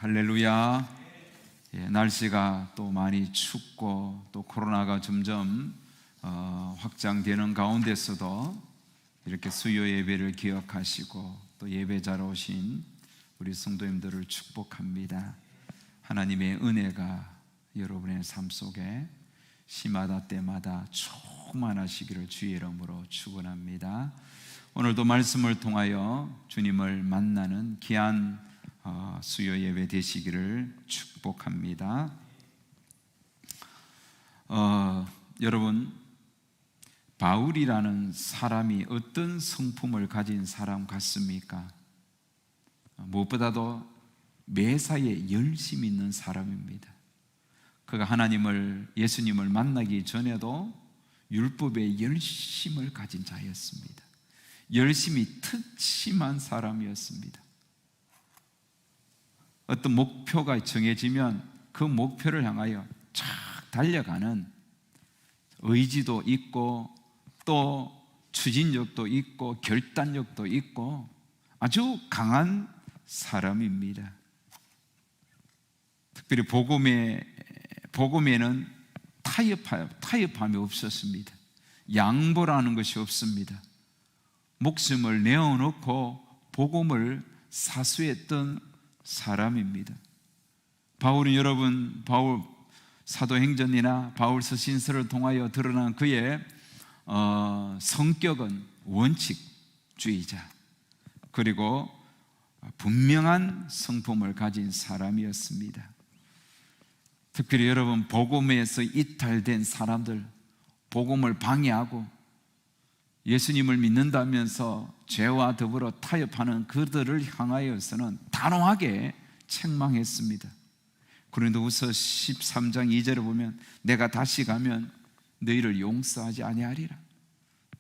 할렐루야. 날씨가 또 많이 춥고 또 코로나가 점점 확장되는 가운데서도 이렇게 수요 예배를 기억하시고 또 예배자로 오신 우리 성도님들을 축복합니다. 하나님의 은혜가 여러분의 삶 속에 시마다 때마다 충만하시기를 주의 이름으로 축원합니다. 오늘도 말씀을 통하여 주님을 만나는 귀한 수요 예배 되시기를 축복합니다. 여러분, 바울이라는 사람이 어떤 성품을 가진 사람 같습니까? 무엇보다도 매사에 열심히 있는 사람입니다. 그가 예수님을 만나기 전에도 율법에 열심을 가진 자였습니다. 열심히 특심한 사람이었습니다. 어떤 목표가 정해지면 그 목표를 향하여 쫙 달려가는 의지도 있고 또 추진력도 있고 결단력도 있고 아주 강한 사람입니다. 특별히 복음에는 타협함이 없었습니다. 양보라는 것이 없습니다. 목숨을 내어놓고 복음을 사수했던 사람입니다. 바울은 여러분, 바울 사도행전이나 바울 서신서를 통하여 드러난 그의 성격은 원칙주의자 그리고 분명한 성품을 가진 사람이었습니다. 특별히 여러분, 복음에서 이탈된 사람들, 복음을 방해하고 예수님을 믿는다면서 죄와 더불어 타협하는 그들을 향하여서는 단호하게 책망했습니다. 고린도후서 13장 2절을 보면 내가 다시 가면 너희를 용서하지 아니하리라.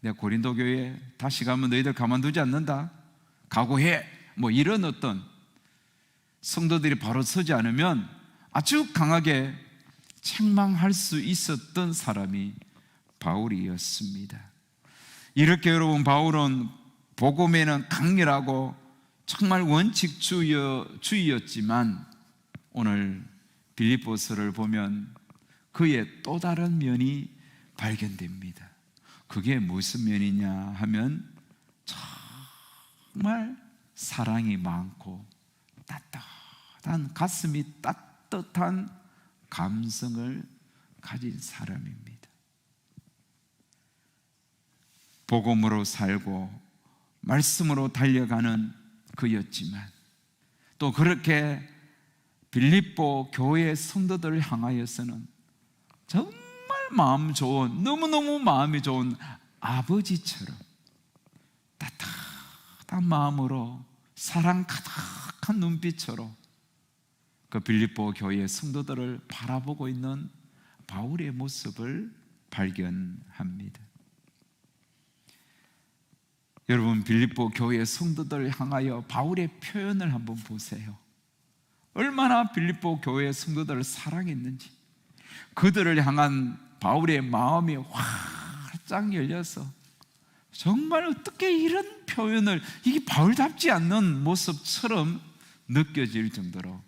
내가 고린도 교회에 다시 가면 너희들 가만두지 않는다. 각오해. 이런 어떤 성도들이 바로 서지 않으면 아주 강하게 책망할 수 있었던 사람이 바울이었습니다. 이렇게 여러분, 바울은 복음에는 강렬하고 정말 원칙주의였지만 오늘 빌립보서를 보면 그의 또 다른 면이 발견됩니다. 그게 무슨 면이냐 하면 정말 사랑이 많고 따뜻한, 가슴이 따뜻한 감성을 가진 사람입니다. 복음으로 살고 말씀으로 달려가는 그였지만 또 그렇게 빌립보 교회 성도들을 향하여서는 정말 마음 좋은, 너무너무 마음이 좋은 아버지처럼 따뜻한 마음으로 사랑 가득한 눈빛으로 그 빌립보 교회 성도들을 바라보고 있는 바울의 모습을 발견합니다. 여러분, 빌립보 교회 성도들을 향하여 바울의 표현을 한번 보세요. 얼마나 빌립보 교회 성도들을 사랑했는지, 그들을 향한 바울의 마음이 활짝 열려서 정말 어떻게 이런 표현을, 이게 바울답지 않는 모습처럼 느껴질 정도로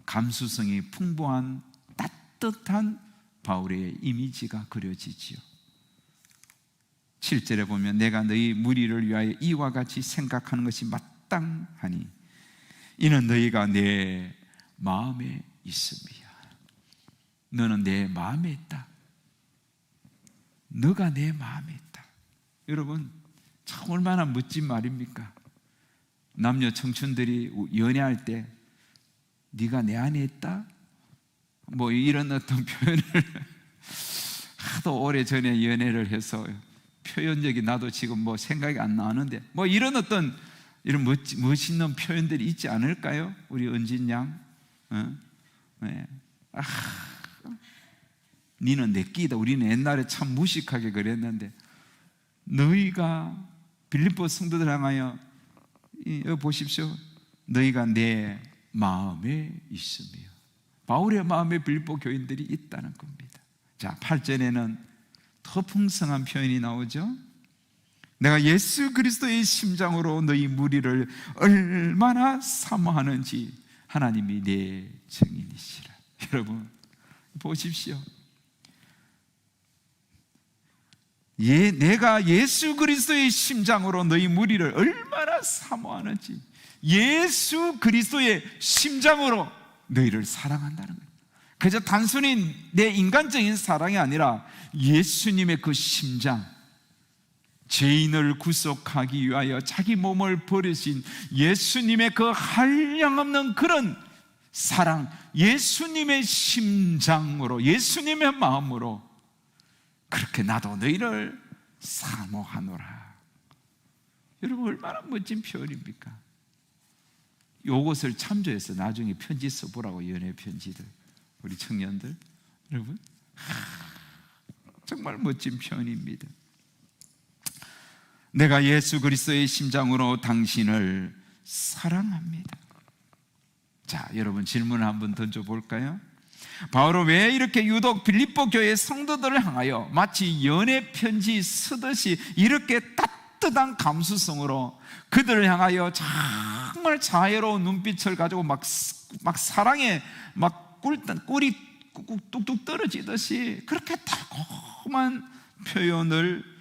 감수성이 풍부한 따뜻한 바울의 이미지가 그려지지요. 7절에 보면 내가 너희 무리를 위하여 이와 같이 생각하는 것이 마땅하니 이는 너희가 내 마음에 있음이야. 너는 내 마음에 있다. 너가 내 마음에 있다. 여러분, 참 얼마나 멋진 말입니까? 남녀 청춘들이 연애할 때 네가 내 안에 있다? 이런 어떤 표현을 하도 오래전에 연애를 해서 표현력이 나도 지금 생각이 안 나는데 이런 어떤 이런 멋있는 표현들이 있지 않을까요? 우리 은진 양, 네. 니는 내 끼다. 우리는 옛날에 참 무식하게 그랬는데 너희가 빌립보 성도들 향하여 여기 보십시오. 너희가 내 마음에 있으며 바울의 마음에 빌립보 교인들이 있다는 겁니다. 자, 8절에는 더 풍성한 표현이 나오죠. 내가 예수 그리스도의 심장으로 너희 무리를 얼마나 사모하는지 하나님이 내 증인이시라. 여러분 보십시오. 내가 예수 그리스도의 심장으로 너희 무리를 얼마나 사모하는지, 예수 그리스도의 심장으로 너희를 사랑한다는 거예요. 그저 단순히 내 인간적인 사랑이 아니라 예수님의 그 심장, 죄인을 구속하기 위하여 자기 몸을 버리신 예수님의 그 한량없는 그런 사랑, 예수님의 심장으로, 예수님의 마음으로 그렇게 나도 너희를 사모하노라. 여러분 얼마나 멋진 표현입니까? 이것을 참조해서 나중에 편지 써보라고, 연애 편지들, 우리 청년들. 여러분 정말 멋진 표현입니다. 내가 예수 그리스도의 심장으로 당신을 사랑합니다. 자, 여러분 질문을 한번 던져볼까요? 바울은 왜 이렇게 유독 빌립보 교회 성도들을 향하여 마치 연애 편지 쓰듯이 이렇게 따뜻한 감수성으로 그들을 향하여 정말 자애로운 눈빛을 가지고 막 사랑에 막 꿀이 뚝뚝 떨어지듯이 그렇게 달콤한 표현을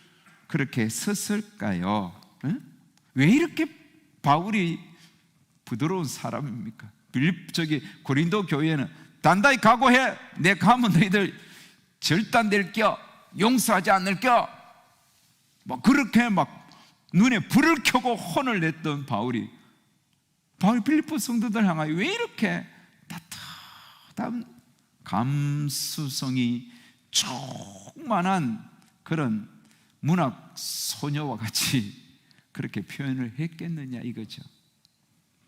그렇게 썼을까요? 왜 이렇게 바울이 부드러운 사람입니까? 고린도 교회는 단단히 각오해, 내 가면 너희들 절단될 겨, 용서하지 않을 겨, 막 그렇게 막 눈에 불을 켜고 혼을 냈던 바울이 빌립보 성도들 향하여 왜 이렇게 따뜻한 감수성이 충만한 그런 문학 소녀와 같이 그렇게 표현을 했겠느냐 이거죠.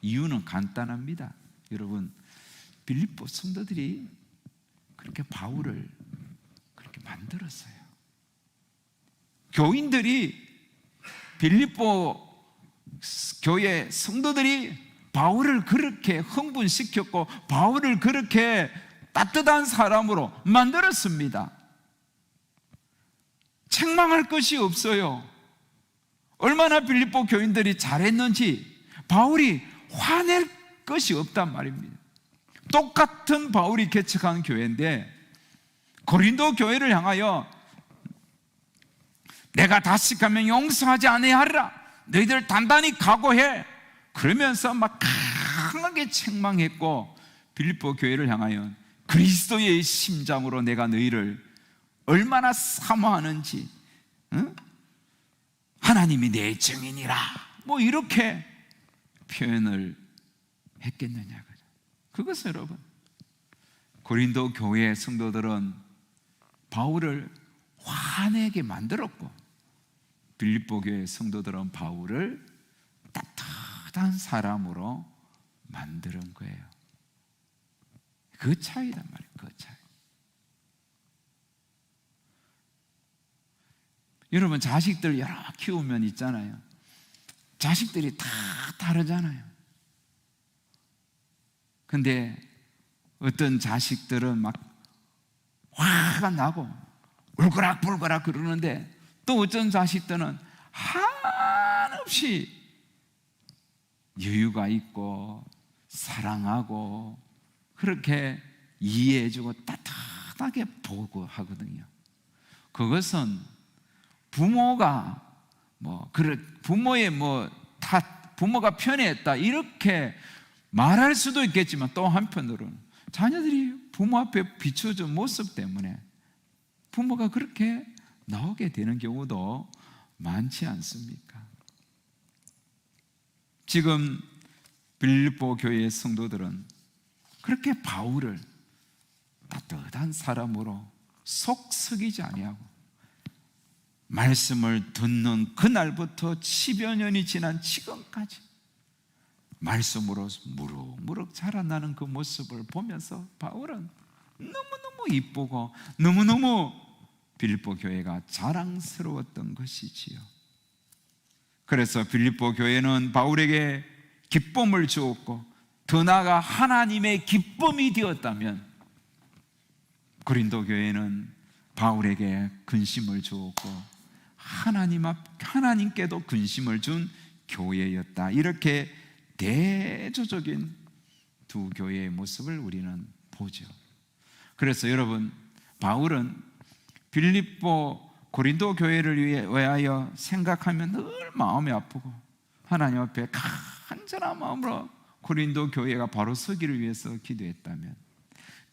이유는 간단합니다. 여러분, 빌립보 성도들이 그렇게 바울을 그렇게 만들었어요. 교인들이, 빌립보 교회 성도들이 바울을 그렇게 흥분시켰고 바울을 그렇게 따뜻한 사람으로 만들었습니다. 책망할 것이 없어요. 얼마나 빌립보 교인들이 잘했는지 바울이 화낼 것이 없단 말입니다. 똑같은 바울이 개척한 교회인데 고린도 교회를 향하여 내가 다시 가면 용서하지 아니하리라, 너희들 단단히 각오해, 그러면서 막 강하게 책망했고, 빌립보 교회를 향하여 그리스도의 심장으로 내가 너희를 얼마나 사모하는지, 하나님이 내 증인이라, 뭐 이렇게 표현을 했겠느냐. 그것은 여러분, 고린도 교회의 성도들은 바울을 화내게 만들었고 빌립보 교회의 성도들은 바울을 따뜻한 사람으로 만드는 거예요. 그 차이란 말이에요. 그 차이. 여러분, 자식들 여러 키우면 있잖아요. 자식들이 다 다르잖아요. 근데 어떤 자식들은 막 화가 나고 울거락불거락 그러는데, 또 어떤 자식들은 한없이 여유가 있고 사랑하고 그렇게 이해해주고 따뜻하게 보고 하거든요. 그것은 부모가 부모가 편애했다 이렇게 말할 수도 있겠지만, 또 한편으로는 자녀들이 부모 앞에 비춰준 모습 때문에 부모가 그렇게 나오게 되는 경우도 많지 않습니까? 지금 빌립보 교회의 성도들은 그렇게 바울을 따뜻한 사람으로 속 썩이지 아니하고 말씀을 듣는 그날부터 10여 년이 지난 지금까지 말씀으로 무럭무럭 자라나는 그 모습을 보면서 바울은 너무너무 이쁘고 너무너무 빌립보 교회가 자랑스러웠던 것이지요. 그래서 빌립보 교회는 바울에게 기쁨을 주었고, 더 나아가 하나님의 기쁨이 되었다면 고린도 교회는 바울에게 근심을 주었고 하나님께도 근심을 준 교회였다. 이렇게 대조적인 두 교회의 모습을 우리는 보죠. 그래서 여러분, 바울은 빌립보 고린도 교회를 위하여 생각하면 늘 마음이 아프고 하나님 앞에 간절한 마음으로 고린도 교회가 바로 서기를 위해서 기도했다면,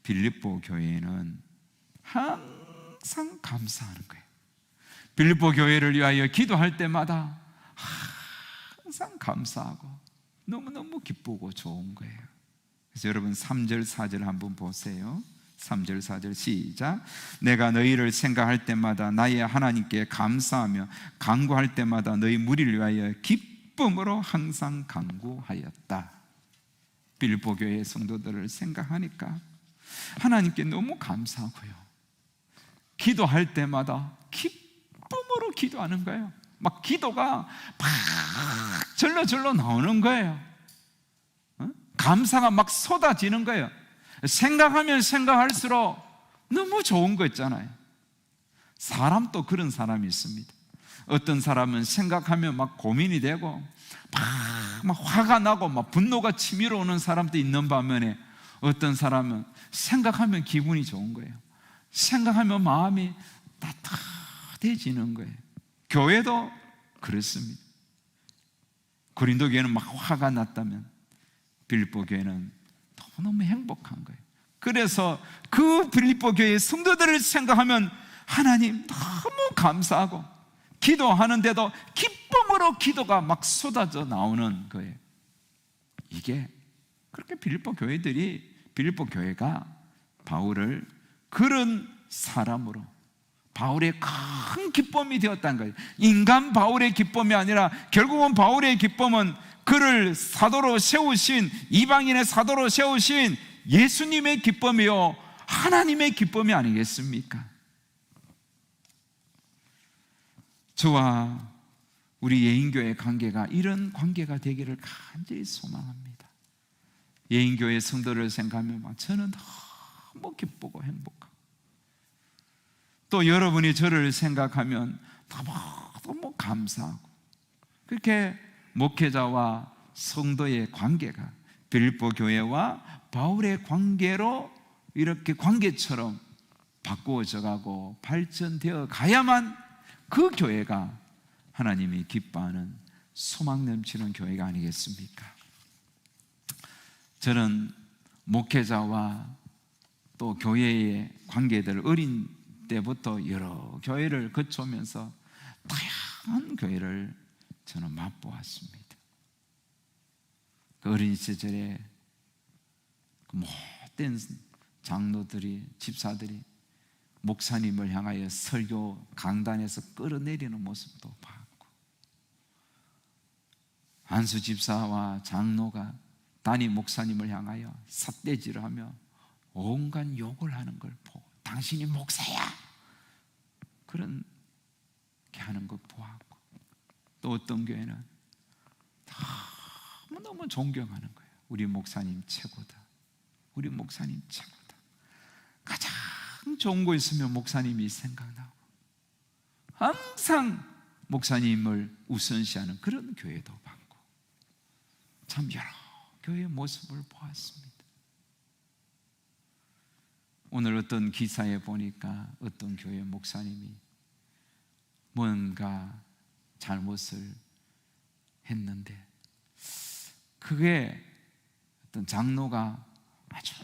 빌립보 교회는 항상 감사하는 거예요. 빌립보 교회를 위하여 기도할 때마다 항상 감사하고 너무너무 기쁘고 좋은 거예요. 그래서 여러분 3절 4절 한번 보세요. 3절 4절 시작. 내가 너희를 생각할 때마다 나의 하나님께 감사하며 간구할 때마다 너희 무리를 위하여 기쁨으로 항상 간구하였다. 빌립보 교회의 성도들을 생각하니까 하나님께 너무 감사하고요, 기도할 때마다 기쁨으로 기도하는 거예요. 막 기도가 막 절로 나오는 거예요. 감사가 막 쏟아지는 거예요. 생각하면 생각할수록 너무 좋은 거 있잖아요. 사람도 그런 사람이 있습니다. 어떤 사람은 생각하면 막 고민이 되고 막 화가 나고 막 분노가 치밀어 오는 사람도 있는 반면에, 어떤 사람은 생각하면 기분이 좋은 거예요. 생각하면 마음이 따뜻해지는 거예요. 교회도 그렇습니다. 고린도 교회는 막 화가 났다면 빌립보 교회는 너무 행복한 거예요. 그래서 그 빌립보 교회의 성도들을 생각하면 하나님 너무 감사하고, 기도하는데도 기쁨으로 기도가 막 쏟아져 나오는 거예요. 이게 그렇게 빌립보 교회가 바울을 그런 사람으로, 바울의 큰 기쁨이 되었다는 거예요. 인간 바울의 기쁨이 아니라 결국은 바울의 기쁨은 그를 사도로 세우신, 이방인의 사도로 세우신 예수님의 기쁨이요, 하나님의 기쁨이 아니겠습니까? 저와 우리 예인교회 관계가 이런 관계가 되기를 간절히 소망합니다. 예인교회 성도를 생각하면 저는 너무 기쁘고 행복하고, 또 여러분이 저를 생각하면 너무 감사하고, 그렇게 목회자와 성도의 관계가 빌립보 교회와 바울의 관계로 이렇게 관계처럼 바꾸어져 가고 발전되어 가야만 그 교회가 하나님이 기뻐하는 소망 넘치는 교회가 아니겠습니까? 저는 목회자와 또 교회의 관계들, 어린 때부터 여러 교회를 거쳐오면서 다양한 교회를 저는 맛보았습니다. 그 어린 시절에 그 못된 장로들이, 집사들이 목사님을 향하여 설교 강단에서 끌어내리는 모습도 봤고, 안수 집사와 장로가 담임 목사님을 향하여 삿대질을 하며 온갖 욕을 하는 걸 보고, 당신이 목사야! 그렇게 하는 걸 보았고, 또 어떤 교회는 너무 존경하는 거예요. 우리 목사님 최고다, 우리 목사님 최고다. 가장 좋은 거 있으면 목사님이 생각나고 항상 목사님을 우선시하는 그런 교회도 봤고, 참 여러 교회의 모습을 보았습니다. 오늘 어떤 기사에 보니까 어떤 교회 목사님이 뭔가 잘못을 했는데, 그게 어떤 장로가 아주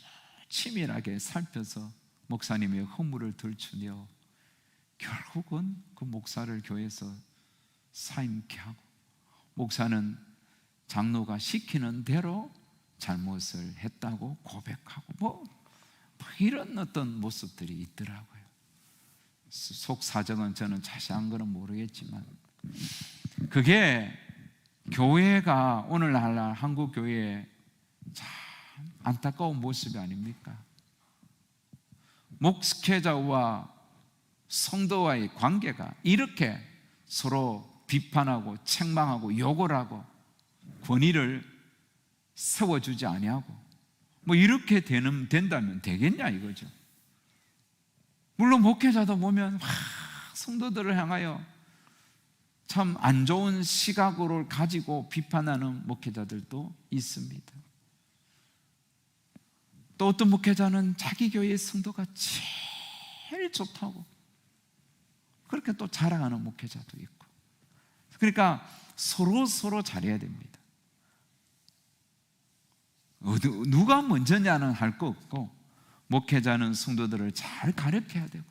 치밀하게 살펴서 목사님의 허물을 들추며 결국은 그 목사를 교회에서 사임케 하고, 목사는 장로가 시키는 대로 잘못을 했다고 고백하고, 뭐 이런 어떤 모습들이 있더라고요. 속 사정은 저는 자세한 거는 모르겠지만, 그게 교회가 오늘날 한국 교회의 참 안타까운 모습이 아닙니까? 목회자와 성도와의 관계가 이렇게 서로 비판하고 책망하고 욕을 하고 권위를 세워주지 아니하고, 뭐 이렇게 된다면 되겠냐 이거죠. 물론 목회자도 보면 성도들을 향하여 참 안 좋은 시각을 가지고 비판하는 목회자들도 있습니다. 또 어떤 목회자는 자기 교회의 성도가 제일 좋다고 그렇게 또 자랑하는 목회자도 있고, 그러니까 서로 잘해야 됩니다. 누가 먼저냐는 할 거 없고, 목회자는 성도들을 잘 가르쳐야 되고,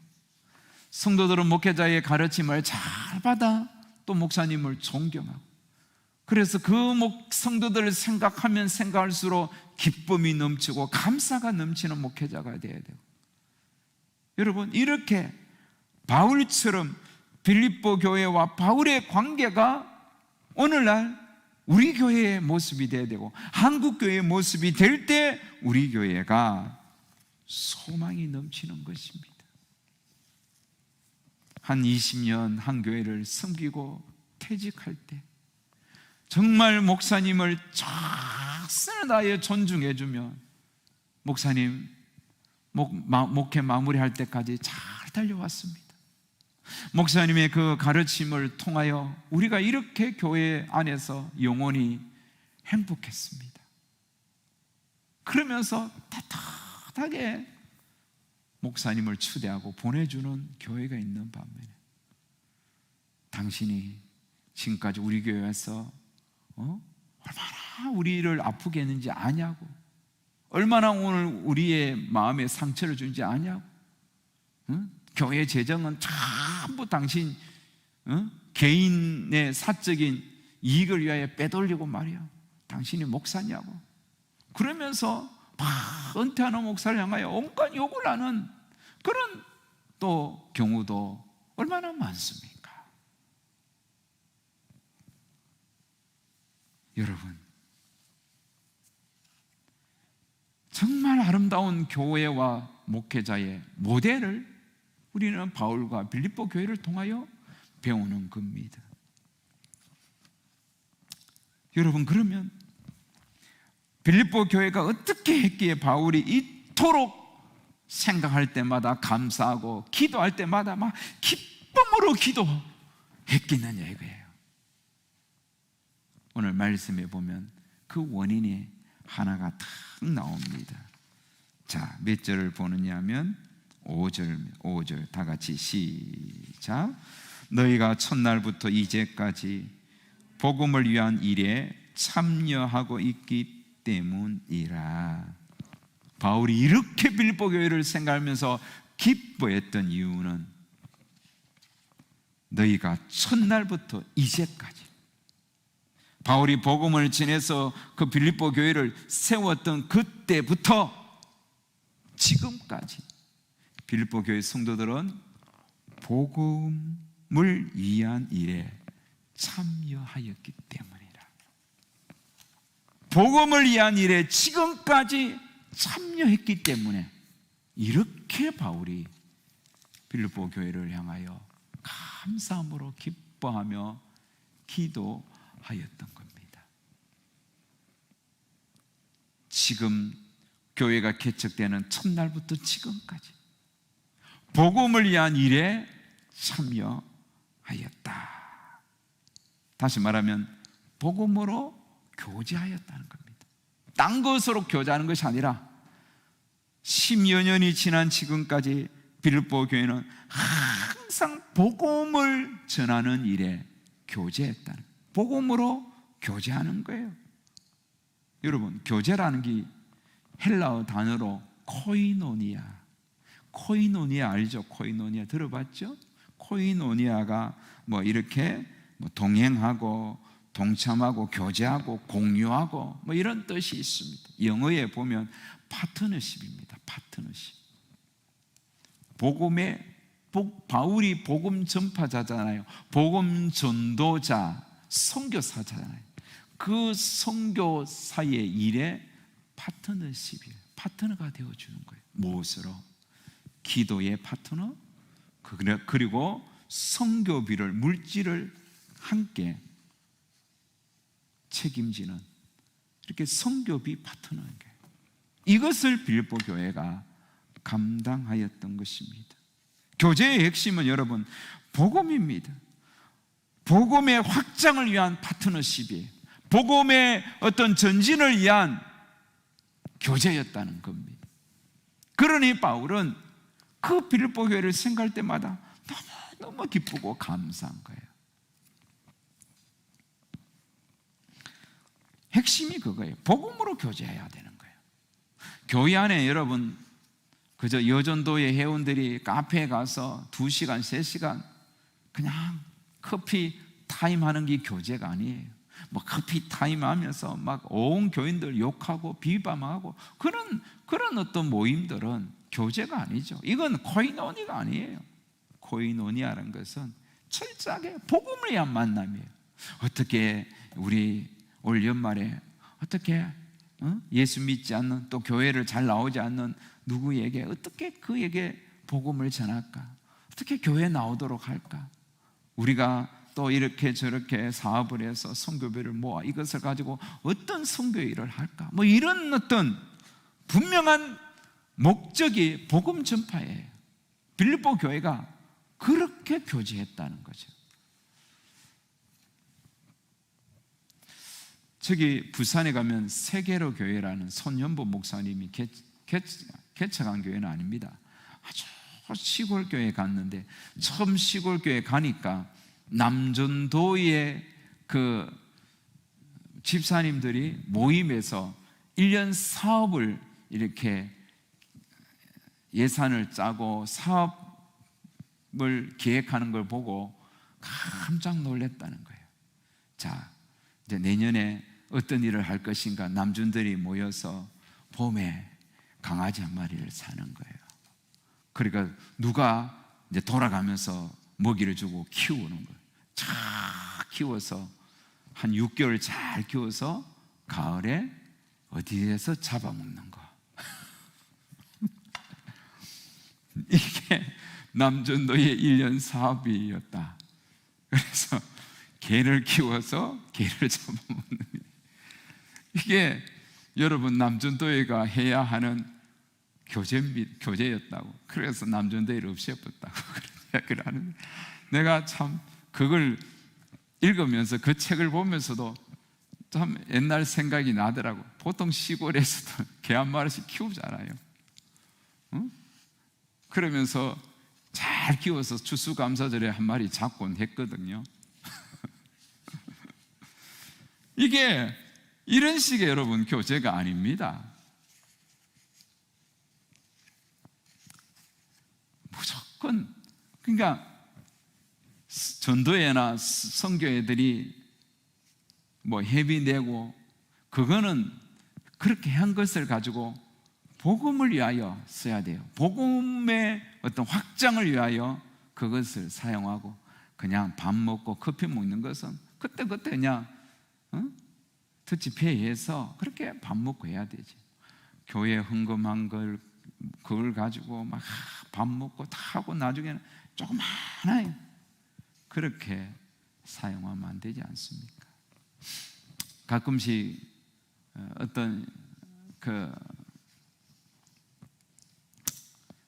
성도들은 목회자의 가르침을 잘 받아 또 목사님을 존경하고, 그래서 그 성도들을 생각하면 생각할수록 기쁨이 넘치고 감사가 넘치는 목회자가 되어야 되고, 여러분, 이렇게 바울처럼 빌립보 교회와 바울의 관계가 오늘날 우리 교회의 모습이 되어야 되고, 한국 교회의 모습이 될 때 우리 교회가 소망이 넘치는 것입니다. 한 20년 한 교회를 섬기고 퇴직할 때 정말 목사님을 최선을 다해 존중해 주면, 목사님 목회 마무리할 때까지 잘 달려왔습니다. 목사님의 그 가르침을 통하여 우리가 이렇게 교회 안에서 영원히 행복했습니다. 그러면서 따뜻하게 목사님을 추대하고 보내주는 교회가 있는 반면에, 당신이 지금까지 우리 교회에서 얼마나 우리를 아프게 했는지 아냐고, 얼마나 오늘 우리의 마음에 상처를 주는지 아냐고, 교회 재정은 전부 당신 개인의 사적인 이익을 위하여 빼돌리고 말이야, 당신이 목사냐고, 그러면서 막 은퇴하는 목사를 향하여 온갖 욕을 하는 그런 또 경우도 얼마나 많습니까? 여러분, 정말 아름다운 교회와 목회자의 모델을 우리는 바울과 빌립보 교회를 통하여 배우는 겁니다. 여러분, 그러면 빌립보 교회가 어떻게 했기에 바울이 이토록 생각할 때마다 감사하고 기도할 때마다 막 기쁨으로 기도했겠느냐 이거예요. 오늘 말씀에 보면 그 원인이 하나가 탁 나옵니다. 자, 몇 절을 보느냐 하면 5절 다 같이 시작. 너희가 첫날부터 이제까지 복음을 위한 일에 참여하고 있기 때문이라. 바울이 이렇게 빌립보 교회를 생각하면서 기뻐했던 이유는 너희가 첫날부터 이제까지, 바울이 복음을 전해서 그 빌립보 교회를 세웠던 그때부터 지금까지 빌립보 교회 성도들은 복음을 위한 일에 참여하였기 때문이라. 복음을 위한 일에 지금까지 참여했기 때문에 이렇게 바울이 빌립보 교회를 향하여 감사함으로 기뻐하며 기도하였던 겁니다. 지금 교회가 개척되는 첫날부터 지금까지 복음을 위한 일에 참여하였다. 다시 말하면 복음으로 교제하였다는 겁니다. 딴 것으로 교제하는 것이 아니라 10여 년이 지난 지금까지 빌립보 교회는 항상 복음을 전하는 일에 교제했다는, 복음으로 교제하는 거예요. 여러분, 교제라는 게 헬라어 단어로 코이노니아 알죠? 코이노니아 들어봤죠? 코이노니아가 뭐 이렇게 동행하고 동참하고 교제하고 공유하고 뭐 이런 뜻이 있습니다. 영어에 보면 파트너십입니다. 파트너십. 바울이 복음 전파자잖아요. 복음 전도자, 선교사잖아요. 그 선교사의 일에 파트너십이에요. 파트너가 되어주는 거예요. 무엇으로? 기도의 파트너, 그리고 선교비를, 물질을 함께 책임지는, 이렇게 선교비 파트너인 거예요. 이것을 빌립보 교회가 감당하였던 것입니다. 교제의 핵심은 여러분 복음입니다. 복음의 확장을 위한 파트너십이에요. 복음의 어떤 전진을 위한 교제였다는 겁니다. 그러니 바울은 그 빌립보 교회를 생각할 때마다 너무 기쁘고 감사한 거예요. 핵심이 그거예요. 복음으로 교제해야 되는 거예요. 교회 안에 여러분 그저 여전도의 회원들이 카페에 가서 2시간, 3시간 그냥 커피 타임 하는 게 교제가 아니에요. 뭐 커피 타임 하면서 막 온 교인들 욕하고 비방하고 그런 어떤 모임들은 교제가 아니죠. 이건 코이노니가 아니에요. 코이노니아라는 것은 철저하게 복음을 위한 만남이에요. 어떻게 우리 올 연말에 어떻게 예수 믿지 않는, 또 교회를 잘 나오지 않는 누구에게 어떻게 그에게 복음을 전할까? 어떻게 교회 나오도록 할까? 우리가 또 이렇게 저렇게 사업을 해서 선교비를 모아 이것을 가지고 어떤 선교 일을 할까? 뭐 이런 어떤 분명한 목적이 복음 전파예요. 빌립보 교회가 그렇게 교제했다는 거죠. 저기 부산에 가면 세계로 교회라는 손연보 목사님이 개척한 교회는 아닙니다. 아주 시골 교회에 갔는데 처음 시골 교회에 가니까 남전도의 그 집사님들이 모임에서 1년 사업을 이렇게 예산을 짜고 사업을 계획하는 걸 보고 깜짝 놀랐다는 거예요. 자, 이제 내년에 어떤 일을 할 것인가. 남준들이 모여서 봄에 강아지 한 마리를 사는 거예요. 그러니까 누가 이제 돌아가면서 먹이를 주고 키우는 거예요. 잘 키워서 한 6개월 잘 키워서 가을에 어디에서 잡아먹는 거. 이게 남전도의 1년 사업이었다. 그래서 개를 키워서 개를 잡아먹는 거예요. 이게 여러분 남전도회가 해야 하는 교제였다고. 그래서 남전도회를 없애버렸다고 그러는. 내가 참 그걸 읽으면서 그 책을 보면서도 참 옛날 생각이 나더라고. 보통 시골에서도 개 한 마리씩 키우잖아요. 응? 그러면서 잘 키워서 추수감사절에 한 마리 잡곤 했거든요. 이게 이런 식의 여러분 교제가 아닙니다. 무조건 그러니까 전도회나 선교회들이 뭐 회비 내고 그거는 그렇게 한 것을 가지고 복음을 위하여 써야 돼요. 복음의 어떤 확장을 위하여 그것을 사용하고 그냥 밥 먹고 커피 먹는 것은 그때 그냥 터치페이해서 그렇게 밥 먹고 해야 되지. 교회 헌금한 걸 그걸 가지고 막 밥 먹고 다 하고 나중에는 조금 하나요. 그렇게 사용하면 안 되지 않습니까? 가끔씩 어떤 그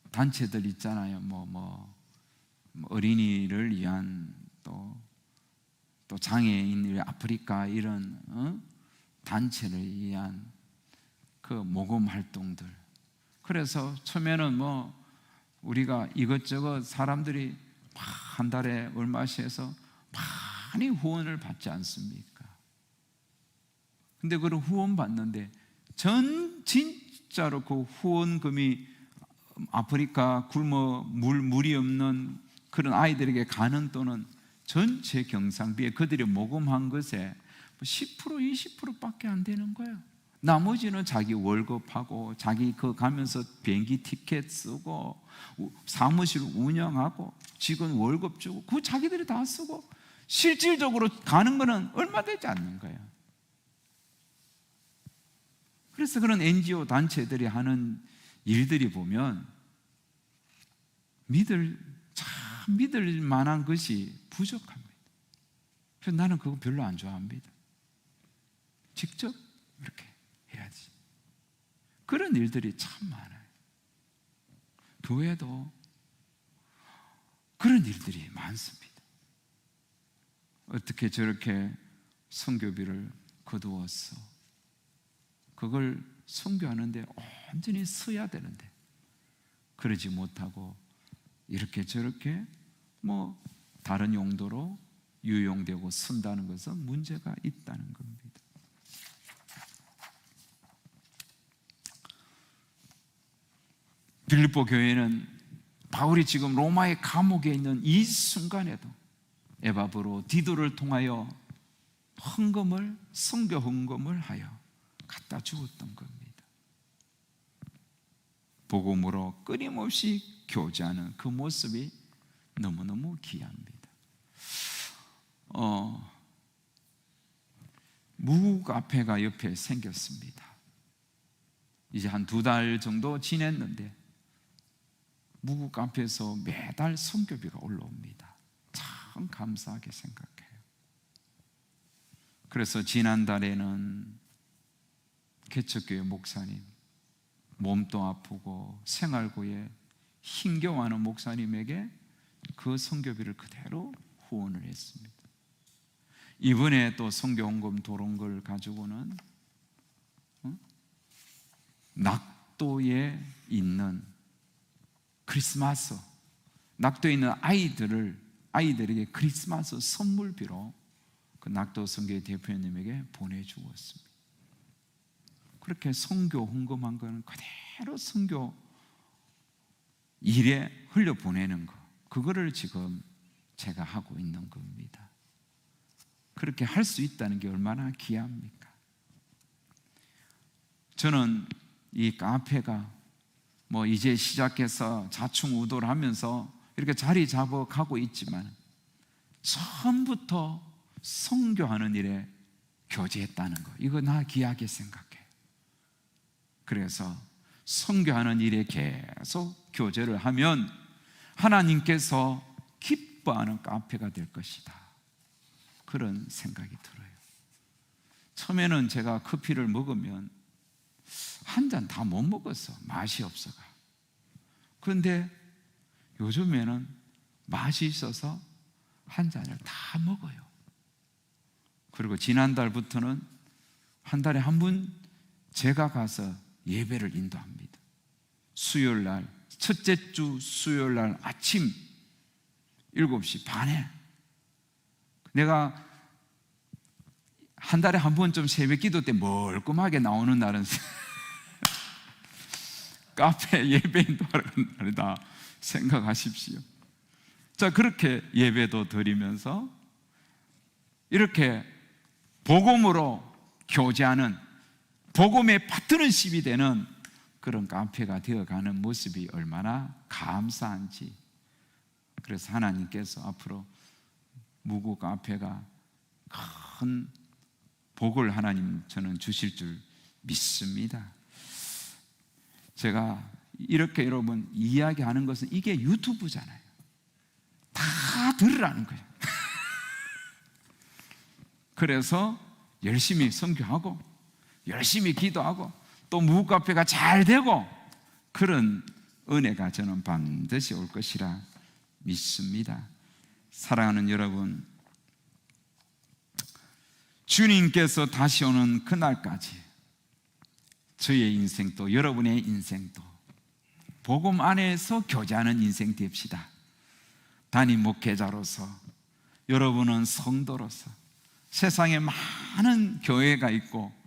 단체들 있잖아요. 뭐 어린이를 위한 또 장애인 아프리카 이런 단체를 위한 그 모금 활동들. 그래서 처음에는 뭐 우리가 이것저것 사람들이 한 달에 얼마씩 해서 많이 후원을 받지 않습니까? 근데 그런 후원 받는데 진짜로 그 후원금이 아프리카 굶어 물이 없는 그런 아이들에게 가는 돈은 전체 경상비에 그들이 모금한 것에 10% 20%밖에 안 되는 거예요. 나머지는 자기 월급하고 자기 그 가면서 비행기 티켓 쓰고 사무실 운영하고 직원 월급 주고 그거 자기들이 다 쓰고 실질적으로 가는 거는 얼마 되지 않는 거예요. 그래서 그런 NGO 단체들이 하는 일들이 보면 믿을 만한 것이 부족합니다. 그래서 나는 그거 별로 안 좋아합니다. 직접 이렇게 해야지. 그런 일들이 참 많아요. 교회도 그런 일들이 많습니다. 어떻게 저렇게 선교비를 거두었어? 그걸 선교하는데 온전히 써야 되는데 그러지 못하고 이렇게 저렇게 뭐 다른 용도로 유용되고 쓴다는 것은 문제가 있다는 겁니다. 빌립보 교회는 바울이 지금 로마의 감옥에 있는 이 순간에도 에바브로 디도를 통하여 선교 헌금을 하여 갖다 주었던 겁니다. 복음으로 끊임없이 교제하는 그 모습이 너무너무 귀합니다. 무국 카페가 옆에 생겼습니다. 이제 한 2달 정도 지냈는데 무국 카페에서 매달 선교비가 올라옵니다. 참 감사하게 생각해요. 그래서 지난달에는 개척교회 목사님, 몸도 아프고 생활고에 힘겨워하는 목사님에게 그 선교비를 그대로 후원을 했습니다. 이번에 또 선교헌금 도롱걸 가지고는 낙도에 있는 크리스마스, 낙도에 있는 아이들에게 크리스마스 선물비로 그 낙도 선교회 대표님에게 보내주었습니다. 그렇게 선교 헌금한 거는 그대로 선교 일에 흘려보내는 거, 그거를 지금 제가 하고 있는 겁니다. 그렇게 할 수 있다는 게 얼마나 귀합니까? 저는 이 카페가 뭐 이제 시작해서 자충우돌 하면서 이렇게 자리 잡아 가고 있지만 처음부터 선교하는 일에 교제했다는 거, 이거 나 귀하게 생각해요. 그래서 선교하는 일에 계속 교제를 하면 하나님께서 기뻐하는 카페가 될 것이다, 그런 생각이 들어요. 처음에는 제가 커피를 먹으면 한 잔 다 못 먹었어, 맛이 없어가. 그런데 요즘에는 맛이 있어서 한 잔을 다 먹어요. 그리고 지난달부터는 한 달에 한 번 제가 가서 예배를 인도합니다. 수요일날, 첫째 주 수요일날 아침 7시 반에 내가 한 달에 한 번 좀 새벽 기도 때 멀끔하게 나오는 날은 카페 예배 인도하는 날이다 생각하십시오. 자, 그렇게 예배도 드리면서 이렇게 복음으로 교제하는, 복음의 파트너십이 되는 그런 카페가 되어가는 모습이 얼마나 감사한지. 그래서 하나님께서 앞으로 무국 카페가 큰 복을 하나님 저는 주실 줄 믿습니다. 제가 이렇게 여러분 이야기하는 것은 이게 유튜브잖아요. 다 들으라는 거예요. 그래서 열심히 선교하고 열심히 기도하고 또 무국 카페가 잘 되고 그런 은혜가 저는 반드시 올 것이라 믿습니다. 사랑하는 여러분, 주님께서 다시 오는 그날까지 저의 인생도 여러분의 인생도 복음 안에서 교제하는 인생 됩시다. 담임 목회자로서, 여러분은 성도로서, 세상에 많은 교회가 있고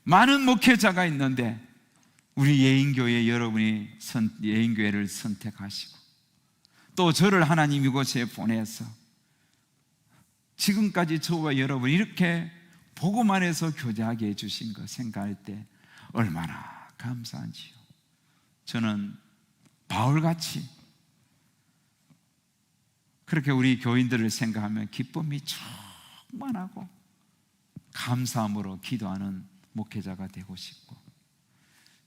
많은 목회자가 있는데 우리 예인교회 여러분이 예인교회를 선택하시고 또 저를 하나님 이곳에 보내서 지금까지 저와 여러분 이렇게 복음 안에서 교제하게 해주신 거 생각할 때 얼마나 감사한지요. 저는 바울같이 그렇게 우리 교인들을 생각하면 기쁨이 충만하고 감사함으로 기도하는 목회자가 되고 싶고,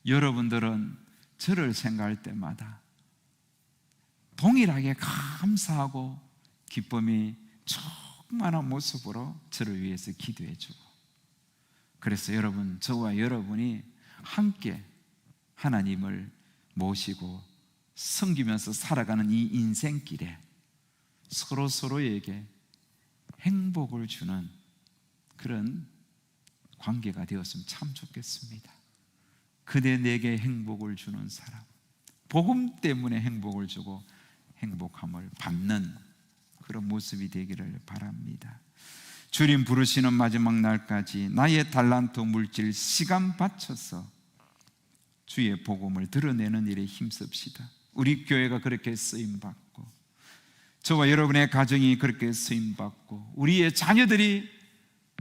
여러분들은 저를 생각할 때마다 동일하게 감사하고 기쁨이 충만한 모습으로 저를 위해서 기도해 주고, 그래서 여러분, 저와 여러분이 함께 하나님을 모시고 섬기면서 살아가는 이 인생길에 서로에게 행복을 주는 그런 관계가 되었으면 참 좋겠습니다. 그대 내게 행복을 주는 사람, 복음 때문에 행복을 주고 행복함을 받는 그런 모습이 되기를 바랍니다. 주님 부르시는 마지막 날까지 나의 달란트, 물질, 시간 바쳐서 주의 복음을 드러내는 일에 힘씁시다. 우리 교회가 그렇게 쓰임받고, 저와 여러분의 가정이 그렇게 쓰임받고, 우리의 자녀들이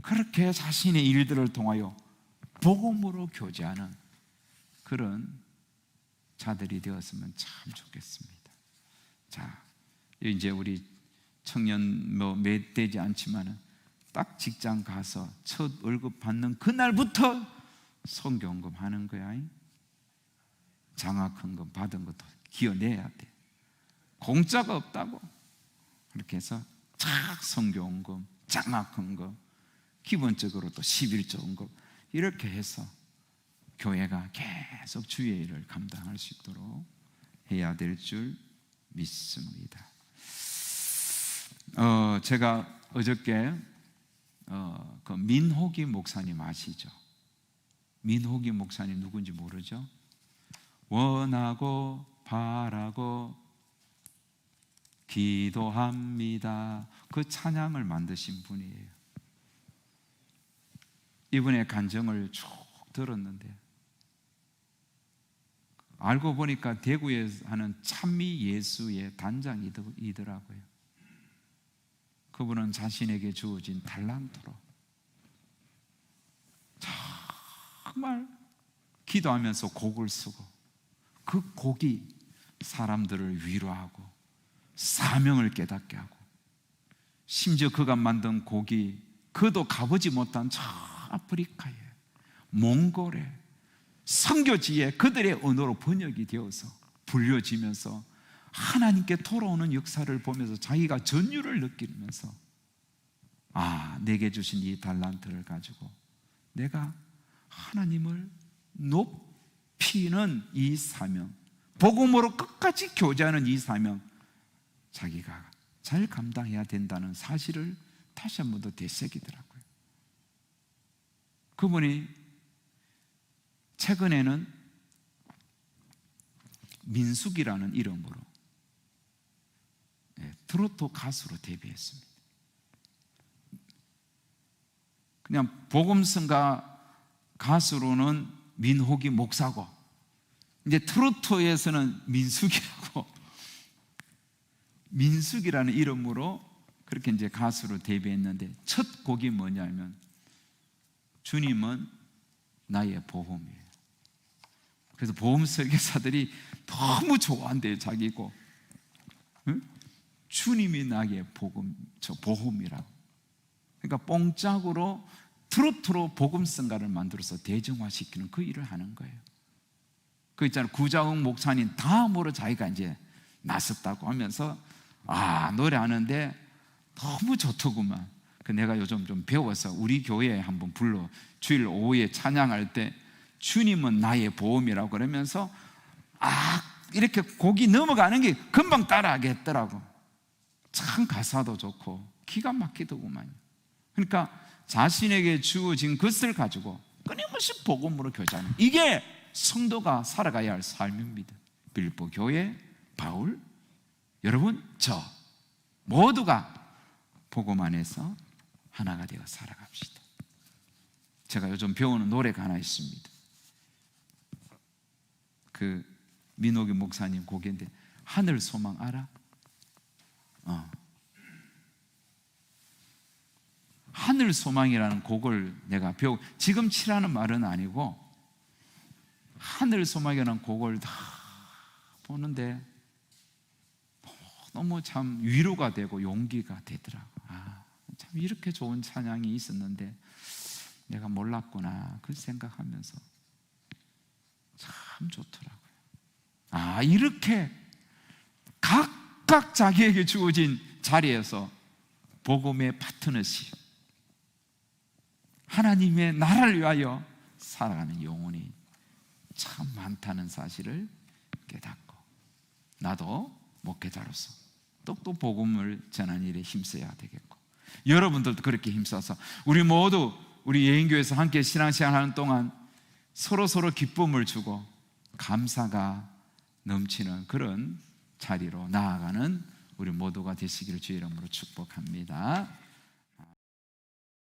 그렇게 자신의 일들을 통하여 복음으로 교제하는 그런 자들이 되었으면 참 좋겠습니다. 자, 이제 우리 청년 몇 되지 않지만은 딱 직장 가서 첫 월급 받는 그날부터 선교헌금 하는 거야. 장학헌금 받은 것도 기어내야 돼. 공짜가 없다고. 그렇게 해서 착 선교헌금, 장학헌금, 기본적으로 또 11조헌금 이렇게 해서 교회가 계속 주의 일을 감당할 수 있도록 해야 될 줄 믿습니다. 제가 어저께 그 민호기 목사님 아시죠? 민호기 목사님 누군지 모르죠? 원하고 바라고 기도합니다. 그 찬양을 만드신 분이에요. 이분의 간증을 쭉 들었는데 알고 보니까 대구에 하는 찬미 예수의 단장이더라고요. 그분은 자신에게 주어진 달란트로 정말 기도하면서 곡을 쓰고, 그 곡이 사람들을 위로하고 사명을 깨닫게 하고, 심지어 그가 만든 곡이 그도 가보지 못한 저 아프리카에, 몽골에, 선교지에 그들의 언어로 번역이 되어서 불려지면서 하나님께 돌아오는 역사를 보면서 자기가 전율을 느끼면서, 내게 주신 이 달란트를 가지고 내가 하나님을 높이는 이 사명, 복음으로 끝까지 교제하는 이 사명, 자기가 잘 감당해야 된다는 사실을 다시 한 번 더 되새기더라고요. 그분이 최근에는 민숙이라는 이름으로 트로트 가수로 데뷔했습니다. 그냥 복음성가 가수로는 민호기 목사고, 이제 트로트에서는 민숙이라고, 민숙이라는 이름으로 그렇게 이제 가수로 데뷔했는데, 첫 곡이 뭐냐면 주님은 나의 보험이에요. 그래서 보험 설교사들이 너무 좋아한대요. 자기고, 응? 주님이 나의 보험이라고. 그러니까 뽕짝으로 트로트로 복음성가를 만들어서 대중화시키는 그 일을 하는 거예요. 그 있잖아요, 구자욱 목사님 다음으로 자기가 이제 나섰다고 하면서 노래하는데 너무 좋더구만. 내가 요즘 좀 배워서 우리 교회에 한번 불러, 주일 오후에 찬양할 때 주님은 나의 보험이라고 그러면서 이렇게 곡이 넘어가는 게 금방 따라하겠더라고. 참 가사도 좋고 기가 막히더구만. 그러니까 자신에게 주어진 것을 가지고 끊임없이 복음으로 교제하는, 이게 성도가 살아가야 할 삶입니다. 빌립보 교회, 바울, 여러분, 저 모두가 복음 안에서 하나가 되어 살아갑시다. 제가 요즘 배우는 노래가 하나 있습니다. 그 민호기 목사님 곡인데, 하늘 소망 알아? 하늘 소망이라는 곡을 내가 지금 치라는 말은 아니고, 하늘 소망이라는 곡을 다 보는데 너무 참 위로가 되고 용기가 되더라고. 참 이렇게 좋은 찬양이 있었는데 내가 몰랐구나, 그 생각하면서 참 좋더라고요. 이렇게 각각 자기에게 주어진 자리에서 복음의 파트너십, 하나님의 나라를 위하여 살아가는 영혼이 참 많다는 사실을 깨닫고, 나도 목회자로서 또 복음을 전하는 일에 힘써야 되겠고, 여러분들도 그렇게 힘써서 우리 모두 우리 예인교회에서 함께 신앙생활 하는 동안 서로 기쁨을 주고 감사가 넘치는 그런 자리로 나아가는 우리 모두가 되시기를 주의 이름으로 축복합니다.